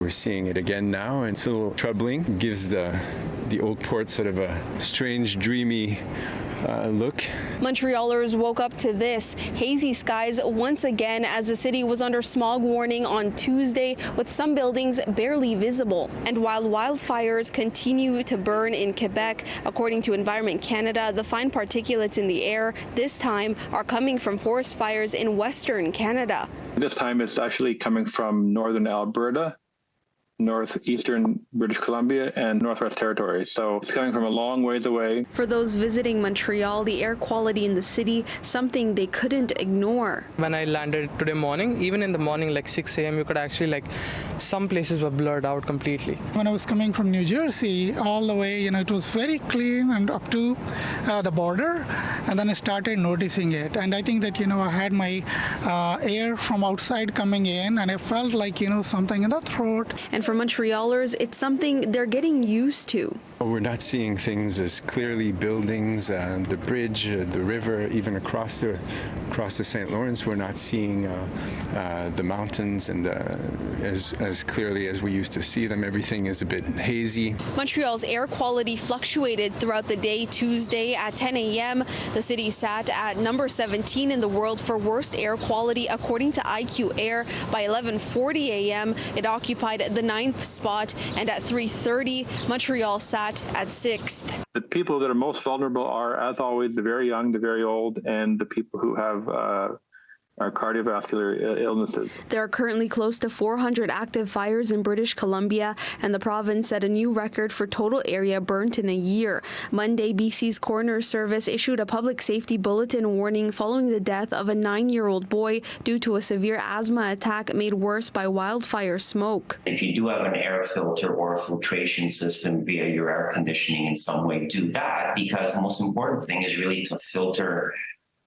We're seeing it again now, and it's a little troubling. Gives the old port sort of a strange, dreamy look. Montrealers woke up to this. Hazy skies once again as the city was under smog warning on Tuesday, with some buildings barely visible. And while wildfires continue to burn in Quebec, according to Environment Canada, the fine particulates in the air this time are coming from forest fires in Western Canada. This time it's actually coming from northern Alberta, northeastern British Columbia, and Northwest Territories. So it's coming from a long ways away. For those visiting Montreal, the air quality in the city, something they couldn't ignore. When I landed today morning, even in the morning, like 6 a.m., you could actually, some places were blurred out completely. When I was coming from New Jersey all the way, it was very clean and up to the border. And then I started noticing it. And I think that, I had my air from outside coming in, and I felt like, something in the throat. And for Montrealers, it's something they're getting used to. We're not seeing things as clearly, buildings, the bridge, the river, even across the St. Lawrence. We're not seeing the mountains and as clearly as we used to see them. Everything is a bit hazy. Montreal's air quality fluctuated throughout the day. Tuesday at 10 a.m., the city sat at number 17 in the world for worst air quality according to IQ Air. By 11:40 a.m., it occupied the 9th spot, and at 3:30, Montreal sat at 6th. The people that are most vulnerable are, as always, the very young, the very old, and the people who have cardiovascular illnesses. There are currently close to 400 active fires in British Columbia, and the province set a new record for total area burnt in a year. Monday, BC's Coroner's Service issued a public safety bulletin warning following the death of a 9-year-old boy due to a severe asthma attack made worse by wildfire smoke. If you do have an air filter or a filtration system via your air conditioning in some way, do that, because the most important thing is really to filter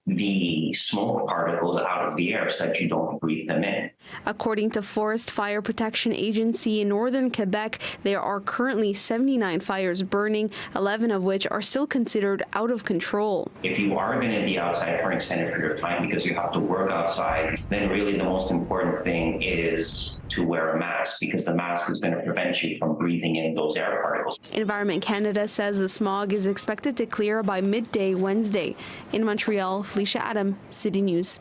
the smoke particles out of the air so that you don't breathe them in. According to Forest Fire Protection Agency in northern Quebec, there are currently 79 fires burning, 11 of which are still considered out of control. If you are going to be outside for an extended period of time because you have to work outside, then really the most important thing is to wear a mask, because the mask is going to prevent you from breathing in those air particles. Environment Canada says the smog is expected to clear by midday Wednesday. In Montreal, Felisha Adam, City News.